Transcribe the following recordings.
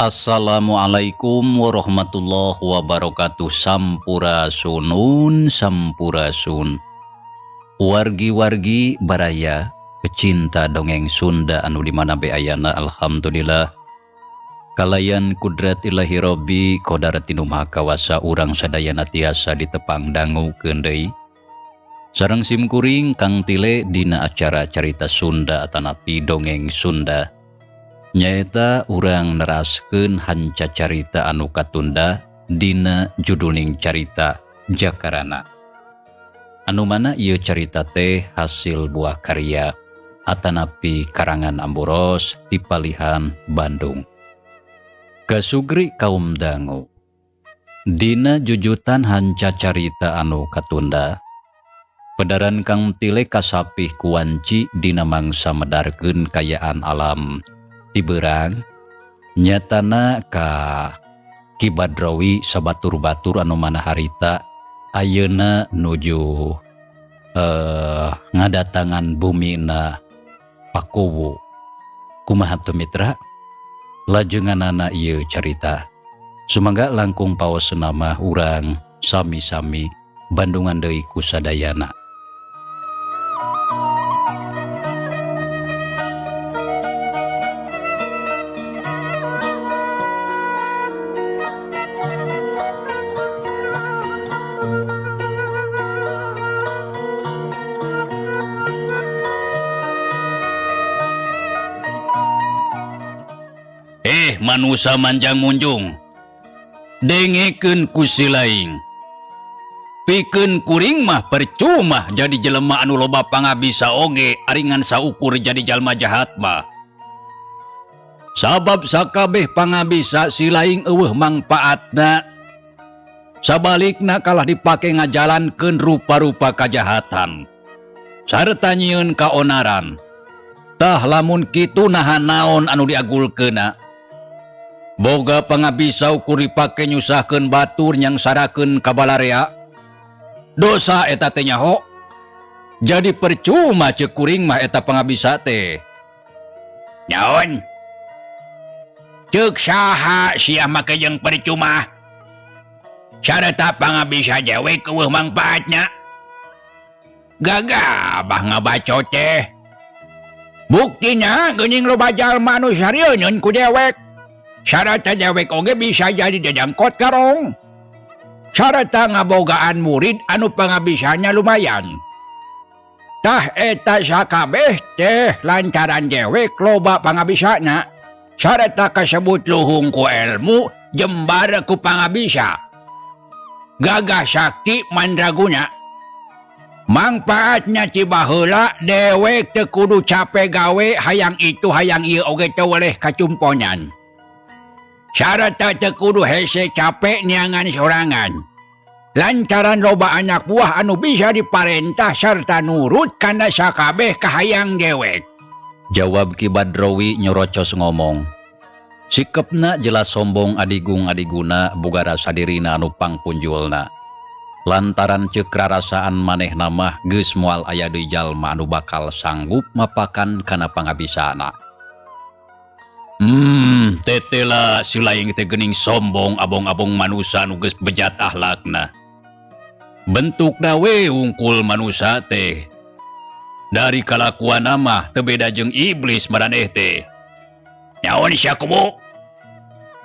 Assalamualaikum warahmatullahi wabarakatuh. Sampurasun, sampurasun. Wargi-wargi baraya, pecinta dongeng Sunda anu dimana beayana, alhamdulillah. Kalayan kudrat ilahi Robbi qodaratinum kawasa urang sadayana tiasa ditepang dangu keundeuy. Sareng simkuring Kang Tile dina acara carita Sunda atanapi dongeng Sunda. Nyaeta urang neraskeun hanca carita anu katunda dina judulning carita Jakarana. Anu mana ieu carita teh hasil buah karya atanapi karangan Amboros ti Palihan Bandung. Kasugri kaum dangu. Dina jujutan hanca carita anu katunda, pedaran Kang Tile kasapih kuwanci dina mangsa medarkeun kayaan alam Tiberang, nyatana ka Kibadrawi sabatur-batur anu mana harita ayeuna nuju ngadatangan bumina Pakowo. Kumaha teu mitra? Lajenganana ieu carita. Sumangga langkung paosna mah urang sami-sami Bandungan deui ku sadayana. Manusa manjang munjung, dengekeun ku si laing. Pikeun kuring mah percuma jadi jelema anu loba pangabisa oge aringan saukur jadi jalma jahat mah. Sabab sakabeh pangabisa si laing eueuh mangpaatna. Sabalikna kalah dipake ngajalankeun rupa-rupa kajahatan. Sarta nyieun kaonaran. Tah lamun kitu nahan naon anu diagulkeunna. Boga pangabisa ukur dipake nyusahkeun batur nyang sarakeun ka balarea. Dosa eta teh nyaho. Jadi percuma ceuk kuring mah eta pangabisa teh. Nyaon? Ceuk saha sia make jeung percuma? Sareta pangabisa dewek eueuh mangpaatna. Gagabah ngabacot teh. Buktina geuning loba jalma anu sarieun ku dewek. Sarata dewek oge bisa jadi dadangkot karong. Sarata ngabogaan murid anu pangabisanya lumayan. Tah eta sakabeh teh lantaran dewek loba pangabisana. Sarata kasebut luhung ku ilmu, jembar ku pangabisa. Gagah sakti mandraguna. Mangpaatnya ti baheula dewek teu kudu capek gawe hayang itu hayang ieu oge teu weleh kacumponan. Sarata teu kudu hese capek niangan sorangan. Lantaran loba anak buah anu bisa diparentah sarta nurut kana sakabeh kahayang dewek. Jawab Ki Badrawi nyorocos ngomong. Sikepna jelas sombong adigung-adiguna boga rasa dirina anu pangpunjulna. Lantaran ceuk rarasaan manehna mah geus moal aya deui jalma anu bakal sanggup mapakan kana pangabisana. Tetela si laing teh geuning sombong abong-abong manusa anu geus bejat akhlakna. Bentukna we wungkul manusa teh. Dari kalakuanna mah teu beda jeung iblis maraneh teh. Naon siya kubu?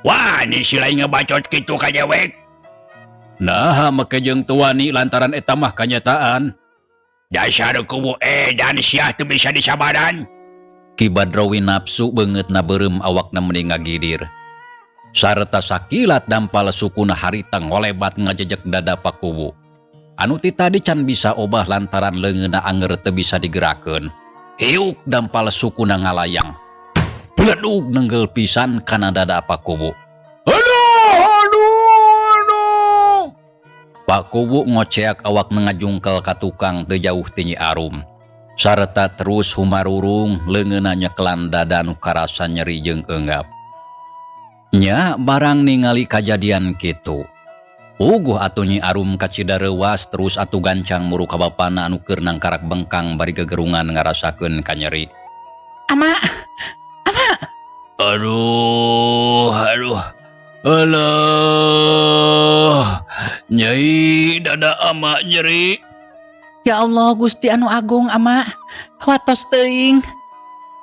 Wah, ni sila ngebacot gitu ka dewek. Nah make jeung tuani lantaran eta mah kanyataan. Dasar kubu dan siah tu bisa disabaran. Ki Badrawi nafsu beungeut na beureum awakna mending ngagidir. Sarta sakilat dampal sukuna harita ngolebat ngajejek dada Pakuwu. Anu ti tadi can bisa obah lantaran leungeunna anger teu bisa digerakeun. Hiuk dampal sukuna ngalayang. Bledug nenggel pisan kana dada Pakuwu. Aduh! Pakuwu ngoceak awak ngajungkel ka tukang teu jauh ti Nyi Arum. Sarta terus humarurung leungeunna nyekelan dada nu karasa nyeri jeung eungap. Nya barang ningali kajadian kitu. Uguh atuh Nyi Arum kacida reuwas terus atuh gancang muru ka bapana anu keur nangkarak bengkang bari gegerungan ngarasakeun kanyeri. Ama. Aduh. Alah. Nyai dada ama nyeri. Ya Allah Gusti anu agung ama. Watos teuing.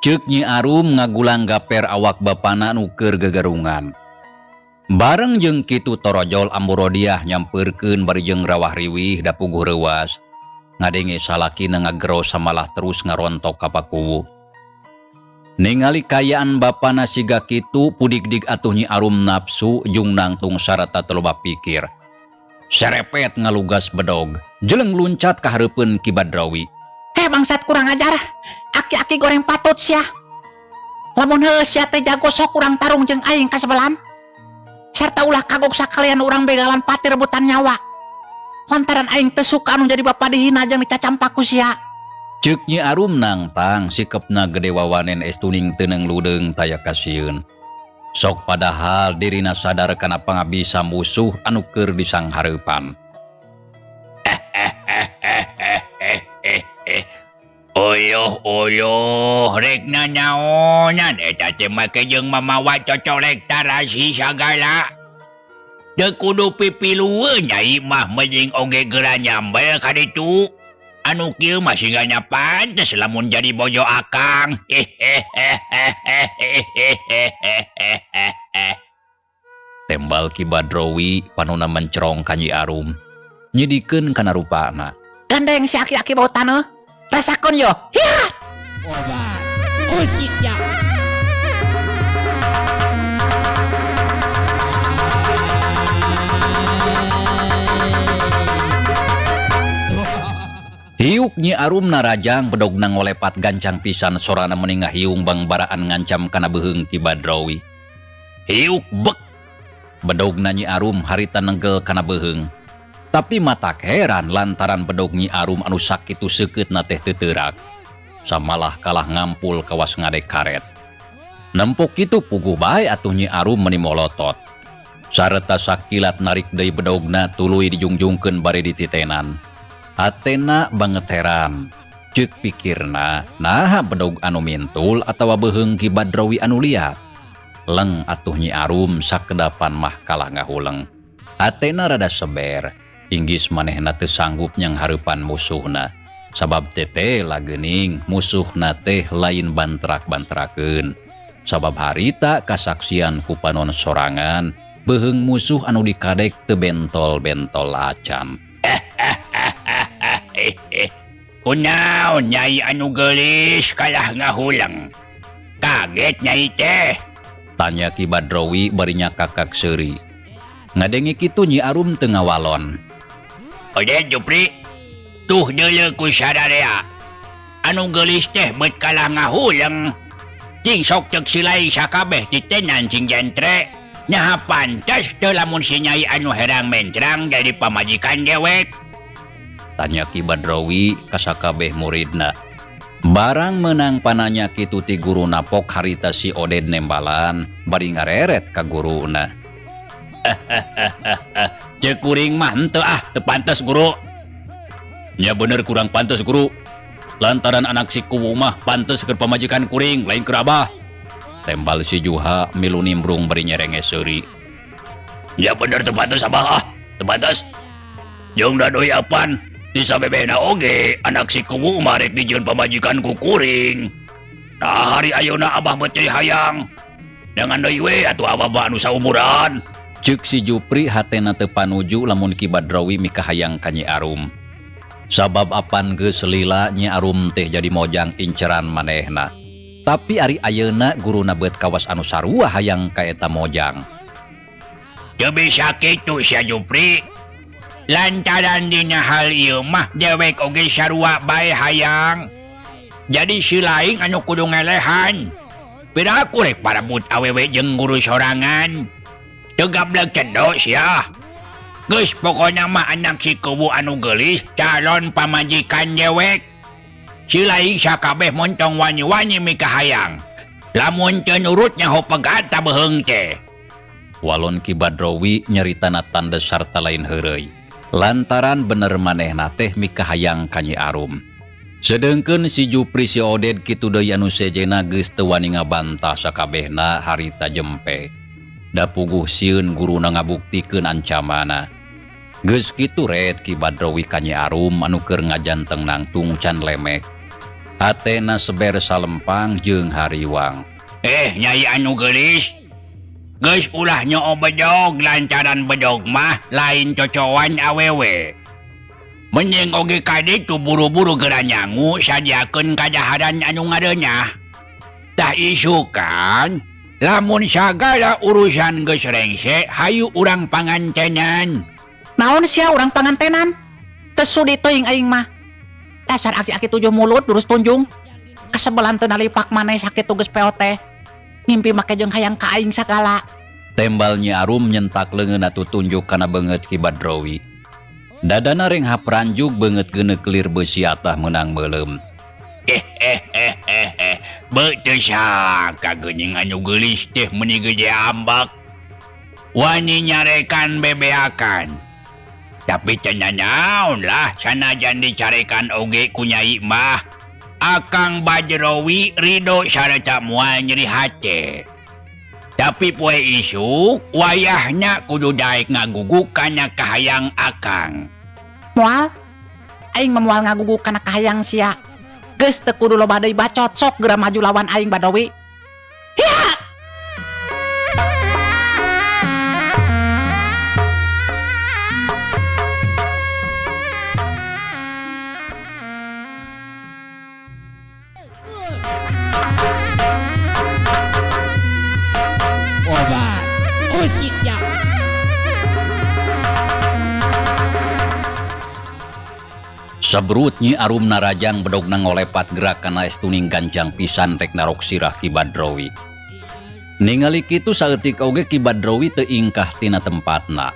Ceuk Nyi Arum ngagulang gaper awak bapana anu keur gegerungan. Bareng jeung kitu torojol Amburodiah nyampeurkeun bari jeung rawah riwih da puguh reuwas. Ngadenge salakina ngagero samalah terus ngarontok ka Pakuwu. Ningali kayaan bapana siga kitu pudigdig atuh Nyi Arum nafsu jeung nangtung sarata teu loba pikir. Serepet ngalugas bedog, jeleng luncat ka hareupeun Ki Badrawi. Bangsat kurang ajar. Aki-aki goreng patut sia. Lamun heuh sia teh jago sok kurang tarung jeung aing ka sebelan. Sarta ulah kagok sakalian urang begalan pati rebutan nyawa. Lantaran aing teu suka anu jadi bapa dihina jeung dicacampak ku sia. Ceuk Nyi Arum nangtang sikepna gede wawanen estuning teuneng ludeung taya kasieun. Sok padahal dirina sadar kana pangabisa musuh anu keur disanghareupan. Oyuh, rek na naonan eta teh make jeung mamawa cocolek tarasi sagala. Teu kudu pipilueun nyai mah mending oge geura nyambel ka ditu. Anu kieu mah singgana pantes lamun jadi bojo akang. Tembal Ki Badrawi panuna mencerong ka Nyi Arum. Nyidikeun kana rupana. Gandeng si aki-aki bau taneuh. Rasakeun yo. Hiat. Obat. Usik ya. Hiuk Nyi Arum narajang bedogna ngolepat gancang pisan sorana meningah hiung bangbaraan ngancam kana beuheung Ki Badrawi. Hiuk bek. Bedogna Nyi Arum harita nenggel kana beuheung. Tapi matak heran lantaran bedog Nyi Arum anu sakitu seukeutna teh teu teurak. Samalah kalah ngampul kawas ngadek karet. Nempok kitu puguh bae atuh Nyi Arum meuni molotot. Sarta sakilat narik deui bedogna tuluy dijungjungkeun bari dititenan. Hatena banget heran. Ceuk pikirna, nah bedog anu mintul atawa beuheung Ki Badrawi anu liat. Leng atuh Nyi Arum sakedapan mah kalah ngahuleng. Hatena rada seber. Inggis manehna teu sanggup nyang hareupan musuhna. Sabab tete lageuning musuhna teh lain bantrak-bantrakeun. Sabab harita kasaksian ku panon sorangan beuheung musuh anu dikadek teu bentol-bentol acan. Kunaon nyai anu geulis kalah ngahuleng. Kaget nyai teh. Tanya Ki Badrawi bari nyakakak seuri. Ngadenge kitu Nyi Arum teu ngawalon. Oden Jupri, tuh deuleu ku sadarea. Anu geulis teh beut kalah ngahuleng. Cing sok ceuk silai sakabeh titenan cing jentre. Nyaha pantes teu lamun si nyai anu herang mencrang jadi pamajikan dewek. Tanya Ki Badrawi ka sakabeh muridna. Barang menang pananya kitu ti guruna pok harita si Oden nembalan bari ngareret ka guruna. Ceuk kuring mah henteu teu pantes guru. Nya bener kurang pantes guru. Lantaran anak si Kuwu mah pantes keur pamajikan kuring lain keur abah. Tembal si Juha milu nimbrung bari nyerenge seuri. Ya bener teu pantes abah teu pantes. Jeung da doi apan di sabebehna oge anak si Kuwu marek dijieun pamajikan ku kuring. Nah hari ayeuna abah beut jadi hayang. dengan deui we atuh ababa anu saumuran. Ceuk si Jupri hatena teu panuju lamun Ki Badrawi mikahayang ka Nyi Arum. Sabab apan geus lila Nyi Arum teh jadi mojang inceran manehna. Tapi ari ayeuna guruna beut kawas anu sarua hayang ka eta mojang. Teu bisa kitu sia Jupri. Lantaran dina hal ieu mah dewek oge sarua bae hayang. Jadi si laing anu kudu ngelehan. Piraku rek parabut awewe jeung guru sorangan. Teu gablek cendok sia. Geus pokona mah anak si kubu anu geulis calon pamajikan dewek. Si laing sakabeh montong wani-wani mikahayang. Lamun teu nurut nyaho pegat tabeheung teh. Walon Ki Badrawi nyeritana tanda sarta lain heureuy. Lantaran bener manehna teh mikahayang ka Nyi Arum. Sedengkeun si Jupri si Oded kitu deui anu sejena geus teu wani ngabantah sakabehna harita jempe. Da puguh sieun guruna ngabuktikeun ancamana. Geus kitu ret Ki Badrawi ka Nyi Arum anu keur ngajanteng nangtung can lemek. Hatena seber salempang jeung hariwang. Nyai anu geulis. Geus ulah nyoo bedog lantaran bedog mah lain cocoan awewe. Mending oge kaditu buru-buru geura nyangu sadiakeun kajaharan anu ngareunah. Tah isu kan, lamun sagala urusan geus rengse hayu urang pangantenan. Naon sia urang pangantenan? Teu sudi teuing aing mah. Dasar aki-aki 7 mulut durus tunjung. Kasebelan teu nalipak maneh sakitu geus POT. Ngimpi make jeung hayang ka aing sagala. Tembal Nyi Arum nyentak leungeun atuh tunjuk kana beungeut Ki Badrawi. Dadana reng hapranjuk beungeut geuneuk lir beusi atah meunang meuleum. Beuteus saka geuning anu geulis teh meuni gede ambak. Wani nyarekan bebeakan. Tapi cenah naon lah sanajan dicarekan oge ku nyai mah. Akang Badrawi ridho sareta moal nyeri hate. Tapi poe isuk wayahna kudu daek ngaguguk kana kahayang akang. Moal? Aing mah moal ngaguguk kana kahayang sia. Geus teu kudu loba deui bacot sok geura maju lawan aing Badrawi. Hiya! Obat musiknya. Sabrut Nyi Arum narajang bedogna ngolepat gerak kana estuning gancang pisan rek narok sirah Ki Badrawi. Ningali kitu saeutik oge Ki Badrawi teu ingkah tina tempatna.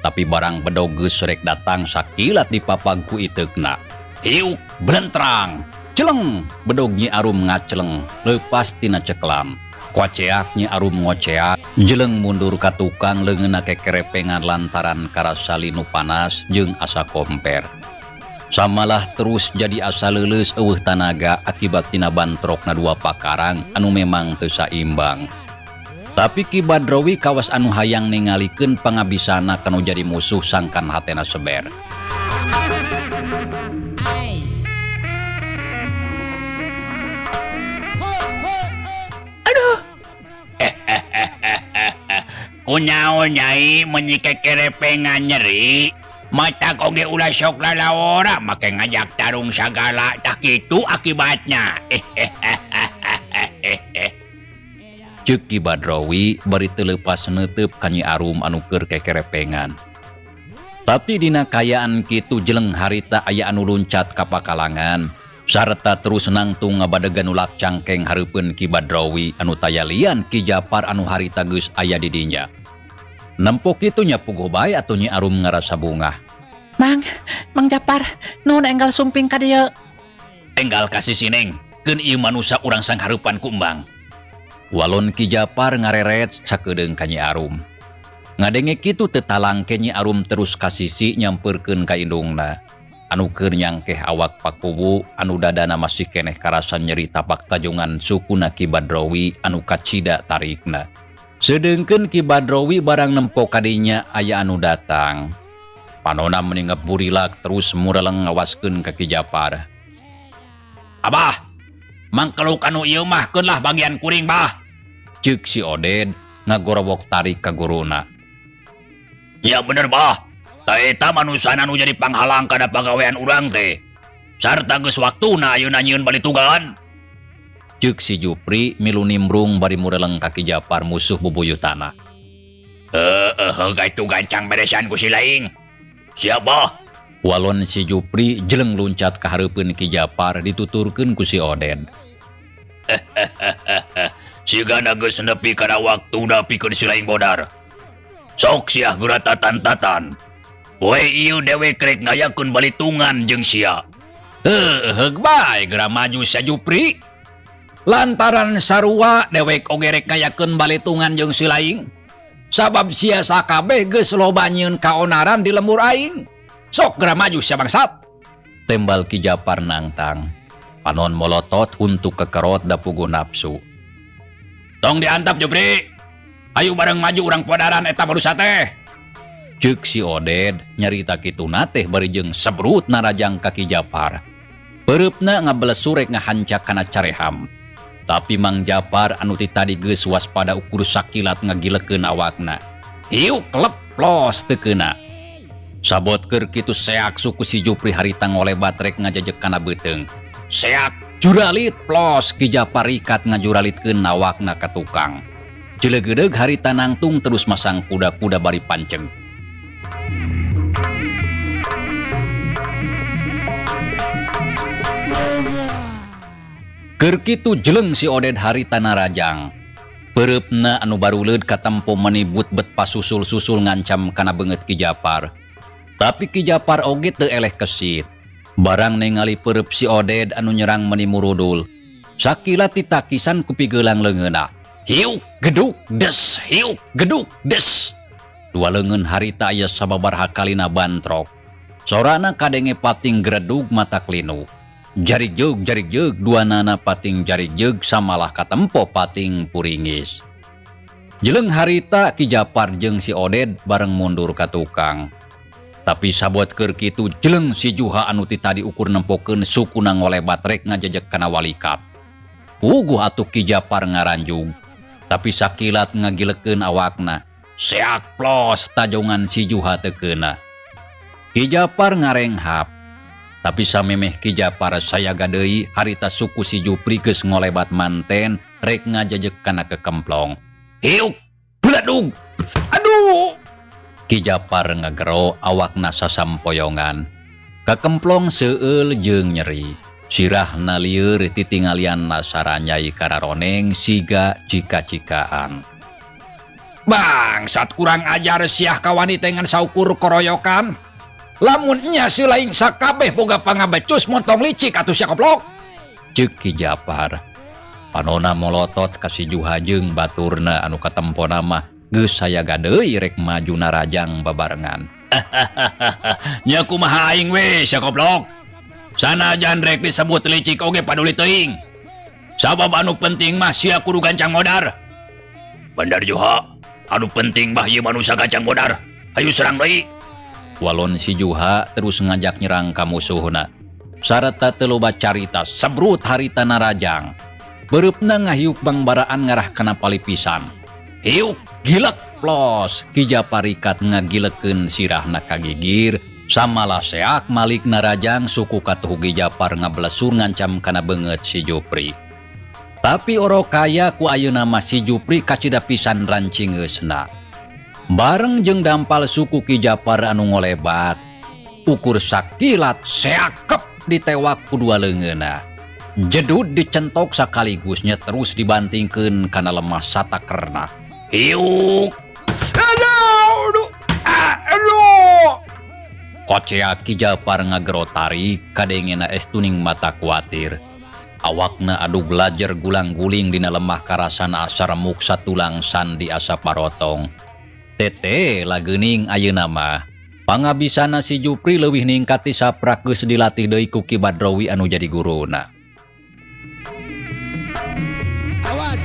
Tapi barang bedog geus rek datang sakilat dipapag ku iteukna. Hiuk blentrang. Celeng bedog Nyi Arum ngaceleng leupas tina ceklam. Koceak Nyi Arum ngoceak, jeleng mundur ka tukang leungeunna kekerepengan lantaran karasa linu panas jeung asa komper. Samalah terus jadi asa leuleus eueuh tanaga akibat tina bantrokna dua pakarang anu memang teu saimbang. Tapi Ki Badrawi kawas anu hayang ningalikeun pangabisana kanu jadi musuh sangkan hatena seber. Kunaon nyai meuni kekerepengan nyeri. Mata koge ulah sok lalawora make ngajak tarung sagala tah kitu akibatnya. Ceuk Ki Badrawi bari teu leupas neuteup ka Nyi Arum anu keur kekerepengan. Tapi dina kayaan kitu jeleng harita aya anu luncat ka pakalangan sarta terus nangtung ngabadegan ulak cangkeng hareupeun Ki Badrawi anu tayalian Ki Japar anu harita geus aya di dinya. Nempok kitu nya puguh bae atuh Nyi Arum ngarasa bungah. Mang Japar, nuhun enggal sumping ka dieu. Enggal kasih sineng, keun ieu manusia urang sanghareupan ku embang. Walon Ki Japar ngareret sakedeung ka Nyi Arum. Ngadenge kitu teu talangke Nyi Arum terus kasisi nyampeurkeun ka indungna. Anu keur nyangkeh awak pakubu anu dadana masih keneh karasa nyeri tapak tajongan sukuna Ki Badrawi anu kacida tarikna. Sedengkeun Ki Badrawi barang nempok kadinya aya anu datang. Panona meningap burilak terus mureleng ngawaskeun ka Ki Japar. Abah, mangkeluk anu ieu mah keun lah bagian kuring bah. Ceuk si Oded ngagorowok tarik ka guruna. Ya bener bah. Ta eta manusana nu jadi panghalang kana pagawean urang teh. Sarta geus waktuna ayeuna nyieun balitugan. Ceuk si Jupri milu nimbrung bari mureleng ka Ki Japar musuh bubuyutana. Gaitu gancang beresan ku si Laing. Siapa? Walon si Jupri jeleng luncat ka hareupeun Ki Japar dituturkeun ku si Oded. Sigana geus nepi kana waktuna pikeun si Laing bodar. Sok sia geura tatan-tatan. We ieu dewek rek ngayakeun balitungan jeung sia. Heug bae geura maju si Jupri. Lantaran sarua dewek oge rek ngayakeun balitungan jeung si Laing. Sabab sia sakabeh geus loba nyieun kaonaran di lembur aing. Sok geura maju sia bangsat. Tembal Ki Japar nangtang. Panon molotot untuk kekerot da puguh nafsu. Tong diantap Jupri. Ayo bareng maju urang podaran eta barusa teh. Ceuk si Oded nyarita kituna teh bari jeung sebrut narajang ka Ki Japar. Pereupna ngabelesu rek ngahancak kana careham. Tapi Mang Japar anu ti tadi geus waspada ukur sakilat ngagilekeun awakna. Hiu kleplos teu keuna. Sabot keur kitu seak suku si Jupri harita ngolebat rek ngajajek kana beuteung. Seak juralit plos Ki Japar ikat ngajuralitkeun awakna ka tukang. Cilegedeug harita nangtung terus masang kuda-kuda bari panceng. Keur kitu jeleng si Oded harita narajang. Pereupna anu baruleud katempo menibut bet pasusul-susul ngancam kana beungeut Ki Japar. Tapi Ki Japar oge teu eleh kesit. Barang ningali pereup si Oded anu nyerang meni murudul. Sakilat ditakisan ku pigeulang leungeunna. Hiuk geduk des, hiuk geduk des. Dua leungeun harita aya sababaraha kalina bantrok. Sorana kadenge pating gredug mata klinu. Jarik jeug duanana pating jarik jeug samalah katempo pating puringis. Jeleng harita Ki Japar jeung si Oded bareng mundur ka tukang. Tapi sabot keur kitu jeleng si Juha anu ti tadi ukur nempokeun sukuna ngolebat rek ngajajek kana walikat. Puguh atuh Ki Japar ngaranjung. Tapi sakilat ngagilekeun awakna. Seak plos tajongan si Juha teu keuna. Ki Japar ngarenghap. Tapi samemeh Ki Japar sayaga deui harita suku si Jupri geus ngolebat manten rek ngajajek kana kekemplong. Hiuk bledug. Aduh. Ki Japar ngagero awakna sasampoyongan. Kakemplong seueul jeung nyeri. Sirahna lieur titingalian saranyai kararoneng siga cika-cikaan. Bangsat kurang ajar siah kawani tengan saukur koroyokan. Lamunnya si Laing sakabeh boga pangabecus montong licik atuh sia koplok. Ceuk Ki Japar. Panona molotot ka si Juha jeung baturna anu katempona mah geus sayaga deui rek maju narajang babarengan. Nya kumaha aing we sia koplok. Sanajan rek disebut licik oge paduli teuing. Sabab anu penting mah sia kudu gancang modar. Bener Juha, anu penting mah ieu manusia gancang modar. Hayu serang deui. Walon si Juha terus ngajak nyerang ka musuhna. Sareta teu loba carita sebrut harita narajang. Bereupna ngahiuk bangbaraan ngarah kana palipisan. Hiuk gilek plos Ki Japar ikat ngagilekeun sirahna kagigir. Samalah seak malik narajang suku katuh Ki Japar ngablesur ngancam kana beungeut si Jupri. Tapi orokaya ku ayeuna mah si Jupri kacida pisan rancingeusna. Bareng jeung dampal suku Ki Japar anu ngolebat. Ukur sakilat seakep ditewak ku dua leungeunna. Jedud dicentok sakaligusnya terus dibantingkeun kana lemah satakerna. Hiuk. Aduh. Koceak Ki Japar ngagero tarik kadengena estuning mata kuatir. Awakna adu belajar gulang-guling dina lemah karasana asa remuk satulang sandi asa parotong. Tete lageuning ayeuna mah pangabisana si Jupri leuwih ningkat ti saprak geus dilatih deui ku Ki Badrowi anu jadi guruna. Awas.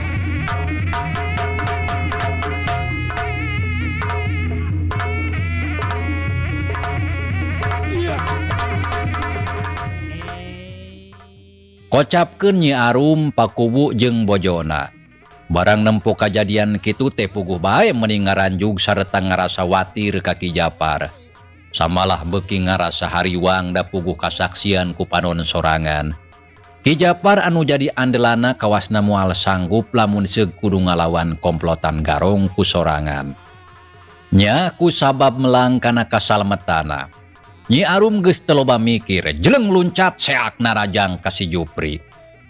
Kocapkeun Nyi Arum pakubu jeung bojona. Barang nempo kajadian kitu teh puguh bae mending ngaranjug sareta ngarasa watir ka Ki Japar. Samalah beuki ngarasa hariwang da puguh kasaksian ku panon sorangan. Ki Japar anu jadi andelana kawasna moal sanggup lamun seug kudu ngalawan komplotan garong ku sorangan. Nya ku sabab melang kana kasalmetana. Nyi Arum geus teu loba mikir, jeleng luncat seakna rajang ka si Jupri.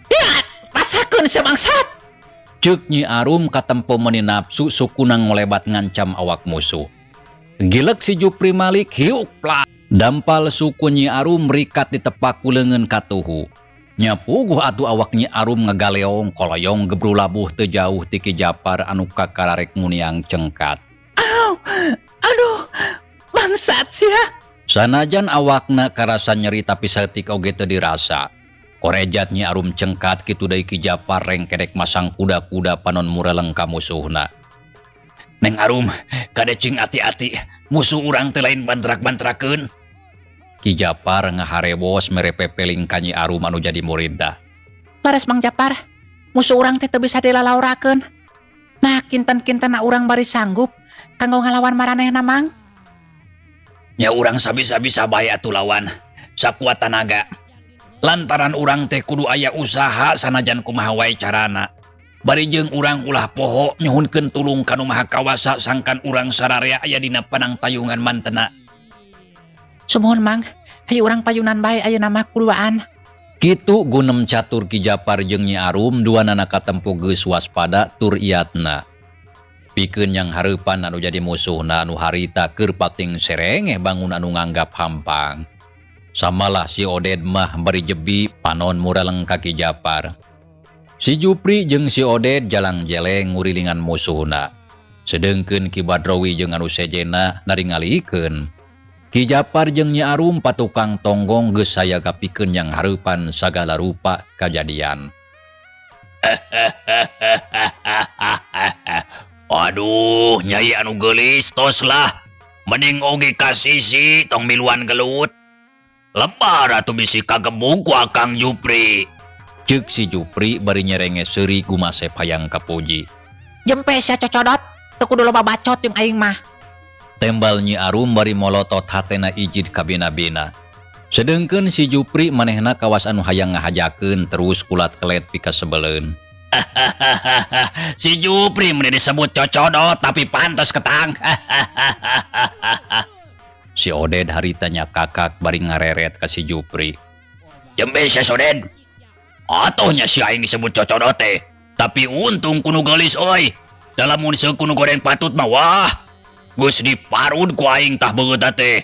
Ya, rasakeun sabangsat. Ceuk Nyi Arum katempo meuni nafsu sukuna ngolebat ngancam awak musuh. Gilek si Jupri Malik hiuk pla. Dampal suku Nyi Arum rikat di tepak kuleungeun katuhu. Nya puguh atuh awak Nyi Arum ngagaleong koloyong gebru labuh teu jauh ti Ki Japar anu kakararek muniang cengkat. Aduh, bangsat sia. Sanajan awakna karasa nyeri tapi saeutik oge teu dirasa. Korejat Nyi Arum cengkat kitu deui Ki Japar rengkedek masang kuda-kuda panon mureleng ka musuhna. Neng Arum, kada cing ati-ati, musuh urang teu lain bantrak-bantrakeun. Ki Japar ngaharebos mere pepeling ka Nyi Arum anu jadi muridna. Laras Mang Japar, musuh urang teh teu bisa dilalaurakeun. Nah, kinten-kintenna urang bari sanggup kanggo ngalawan maranehna Mang. Nya urang sabisa-bisa bae atuh lawan, sakuat tanaga. Lantaran urang teh kudu aya usaha sanajan kumaha wae carana. Bari jeung urang ulah poho nyuhunkeun tulung ka nu maha kawasa sangkan urang sararea aya dina panang tayungan mantena. Sumuhun Mang, hayu urang payunan bae ayeuna mah kuduaan. Kitu gunem catur Ki Japar jeung Nyi Arum duanana katempo geus waspada tur iatna. Pikeun yang hareupan anu jadi musuhna anu harita keur pating serengeh bangun anu nganggap hampang. Samalah si Oded mah bari jebi panon mureleng ka Ki Japar. Si Jupri jeung si Oded jalang jeleng ngurilingan musuhna. Sedengkeun Ki Badrowi jeung anu sejena naringalikeun. Ki Japar jeung Nyi Arum patukang tonggong geus saya gapikeun yang hareupan sagala rupa kajadian. Aduh, Nyai anu geulis tos lah. Mending oge kasisi tong miluan gelut. Lebar atuh bisi kagebug ku Akang Jupri. Ceuk si Jupri bari nyerenge seuri gumasep hayang kapuji. Jempe sia cocodot, teu kudu loba bacot jeung aing mah. Tembal Nyi Arum bari molotot hatena ijid ka bina-bina. Sedengkeun si Jupri manehna kawas anu hayang ngahajakeun terus kulat kelet pika sebeleun. Si Jupri meni disebut cocodot tapi pantas ketang. Si Oded haritanya kakak bari ngareret ka si Jupri. Jembe sia Oded. Atohnya si aing disebut cocodot teh. Tapi untung kuno gelis euy. Dalam mun seu kuno goreng patut mah wah. Geus diparud ku aing tah beungeut teh.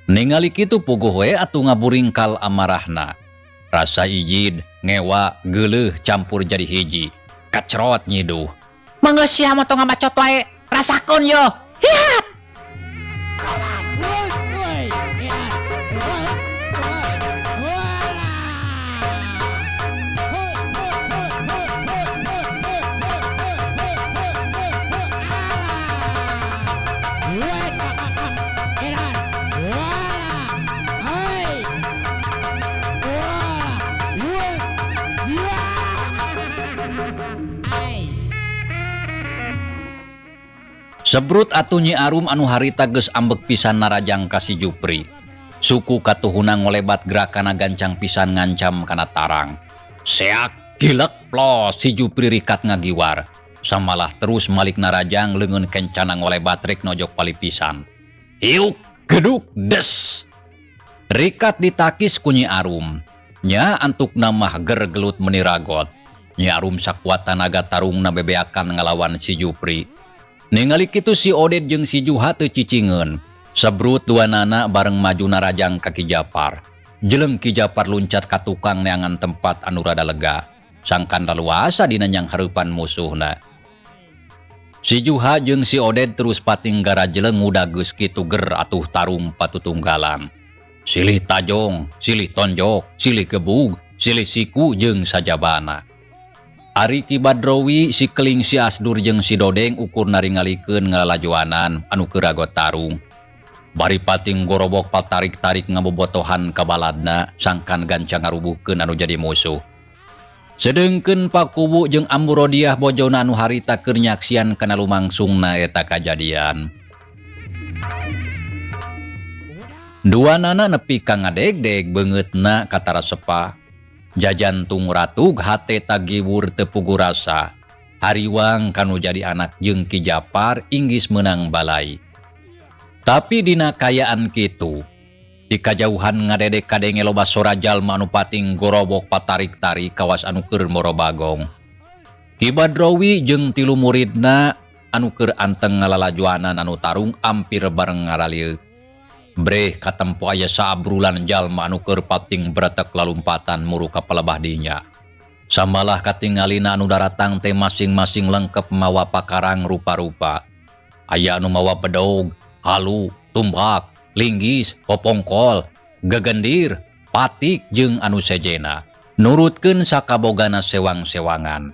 Ningali kitu puguh we atuh ngaburingkal amarahna. Rasa ijid, ngewa, geuleuh campur jadi hiji. Kacrot nyiduh. Mangga sia mah tong ngabacot wae. Rasakeun yo. Hiat. Sebrut atuh Nyi Arum anu harita geus ambek pisan narajang ka si Jupri. Suku katuhuna ngolebat gerakana gancang pisan ngancam kana tarang. Seak gilek plos si Jupri rikat ngagiwar. Samalah terus malik narajang leungeun kencana ngolebat rek nojok palipisan. Hiuk geduk des. Rikat ditakis ku Nyi Arum. Nya antuk namah gergelut meniragot. Nyi Arum sakuat tanaga tarungna bebeakan ngalawan si Jupri. Ningali kitu si Oded jeung si Juha teu cicingeun. Sebrut duanana bareng maju narajang ka Ki Japar. Jeleng Ki Japar luncat ka tukang neangan tempat anu rada lega. Sangkan daluasa dina nyang hareupan musuhna. Si Juha jeung si Oded terus pating gara jeleng udah geus kitu ger atuh tarung patutunggalan. Silih tajong, silih tonjok, silih gebug, silih siku jeung sajabana. Ari Ki Badrowi, si Keling, si Asdur jeung si Dodeng ukur naringalikeun ngalalajoanan anu keuragot tarung. Bari pating gorobok patarik-tarik ngabobotohan ka baladna sangkan gancang ngarubuhkeun anu jadi musuh. Sedengkeun Pakubu jeung Amburodiah bojona anu harita keur nyaksian kana lumangsungna eta kajadian. Duanana nepi ka ngadegdeg beungeutna katara sepa. Jajantung ratug hate tagiwur teu puguh rasa. Hariwang kanu jadi anak jeung Ki Japar inggis meunang balai. Tapi dina kayaan kitu, di kajauhan ngadedek kadenge loba sora jalma anu pating gorobok patarik-tarik kawas anu keur moro bagong. Ki Badrowi jeung 3 muridna anu keur anteng ngalalajuanan anu tarung ampir bareng ngaralieu. Breh katempo aya saabrulan jalma anu keur pating bretek lalumpatan muru ka palebah dinya. Samalah katingalina anu daratang teh masing-masing lengkep mawa pakarang rupa-rupa. Aya anu mawa bedog, halu, tumbak, linggis, popongkol, gegendir, patik jeung anu sejena. Nurutkeun sakabogana sewang-sewangan.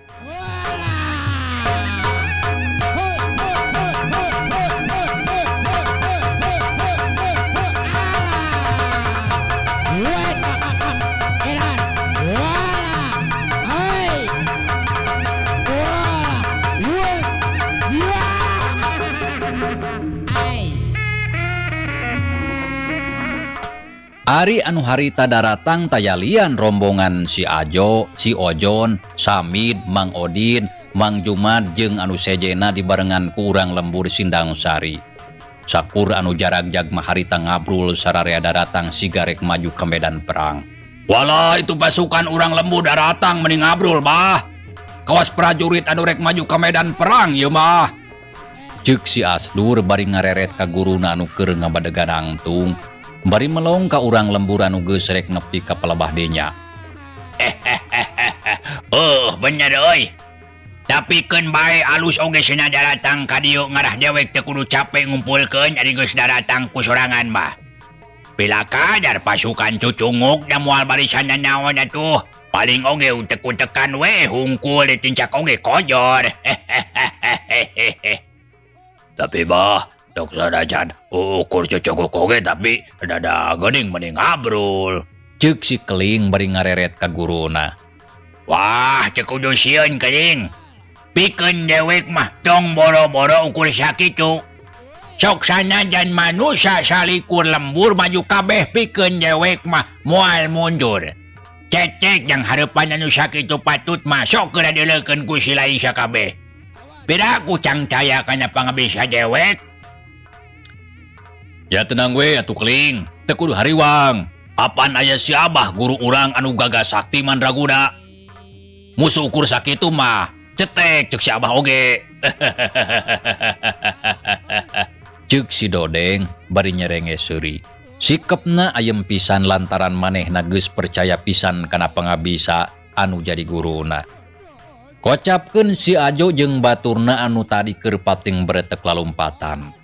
Ari anu harita daratang tayalian rombongan si Ajo, si Ojon, Samid, Mang Odin, Mang Jumad jeung anu sejena dibarengan ku urang lembur Sindang Sari. Sakur anu jarag-jag mah harita ngabrul sararea daratang sigarek maju ke medan perang. Walah itu pasukan urang lembur daratang mending ngabrul bah. Kawas prajurit anu rek maju ke medan perang ieu mah. Ceuk si Asdur bari ngareret ka guruna anu keur ngabadegan angtung. Bari melong ka urang lembur anu geus rek nepi ka palebah dinya. Bener euy. Tapi keun bae alus oge cenah daratang ka dieu ngarah dewek teu kudu capek ngumpulkeun ari geus daratang ku sorangan mah. Pila kadar pasukan cucunguk da moal barisan naon atuh. Paling oge utek-utekan we hungkul ditincak oge kojor. Tapi bah dok sadajan ukur cucunguk oge tapi dada geuning mending ngabrul. Ceuk si Keling bari ngareret ka guruna. Wah, cek kudu sieun Keling. Pikeun dewek mah tong boro-boro ukur sakitu. Sok sanajan manusia salikur lembur maju kabeh pikeun dewek mah moal mundur. Cecek yang hareupan anu sakitu patut masuk ke radeulekeun ku silai sakabeh. Pira kucang caya kana pangabisa dewek. Ya tenang we atuh Keling, teu kudu hariwang. Apan aya si Abah guru urang anu gagah sakti mandraguna. Musuh ukur sakitu mah cetek ceuk si Abah oge. Ceuk si Dodeng bari nyerenge seuri. Sikepna ayem pisan lantaran manehna geus percaya pisan kana pangabisa anu jadi guruna. Kocapkeun si Ajo jeung baturna anu tadi keur pating bretek lalumpatan.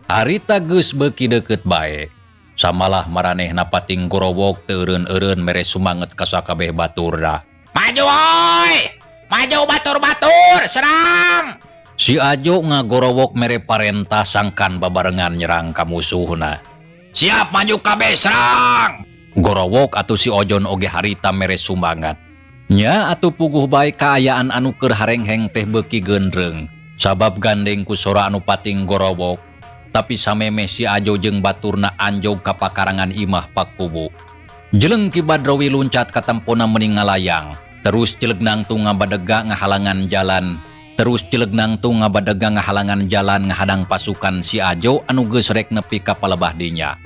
Harita geus beuki deukeut bae. Samalah maranehna pating gorowok teu eureun-eureun mere sumanget ka sakabeh baturna. Maju oi! Maju batur-batur, serang! Si Ajo ngagorowok mere parentah sangkan babarengan nyerang ka musuhna. Siap maju kabeh, serang! Gorowok atuh si Ojon oge harita mere sumbangat. Nya atuh puguh bae kaayaan anu keur harengheng teh beuki geundreung. Sabab gandeng ku sora anu pating gorowok. Tapi sameme si Ajo jeung baturna anjog ka pakarangan imah Pakubu. Jeleng Ki Badrowi luncat ka tempona meuning ngalayang. Terus cilegnang tu ngabadega ngahalangan jalan. Terus cilegnang tu ngabadega ngahalangan jalan ngahadang pasukan si Ajo anu geus rek nepi ka palebah dinya.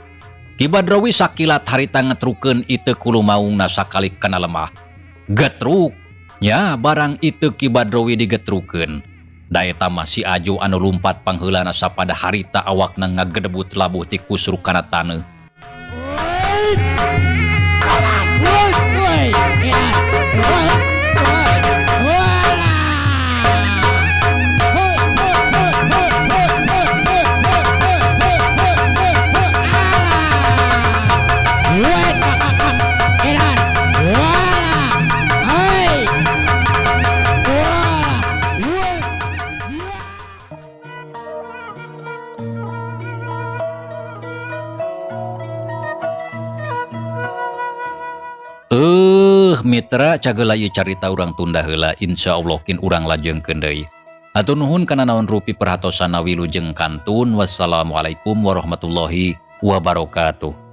Ki Badrowi sakilat harita ngetrukeun iteu kulu maungna sakalik kana lemah. Getruk. Nya barang itu Ki Badrowi digetrukeun. Da eta mah si Ajo anu lumpat pangheulana sapada harita awakna ngagedebut labuh ti kusruk kana taneuh. mitra cagela ieu carita urang tunda heula insyaallah kin urang lajengkeun deui. Hatur nuhun kana naon rupi perhatosana wilujeng kantun. Wassalamualaikum warahmatullahi wabarakatuh.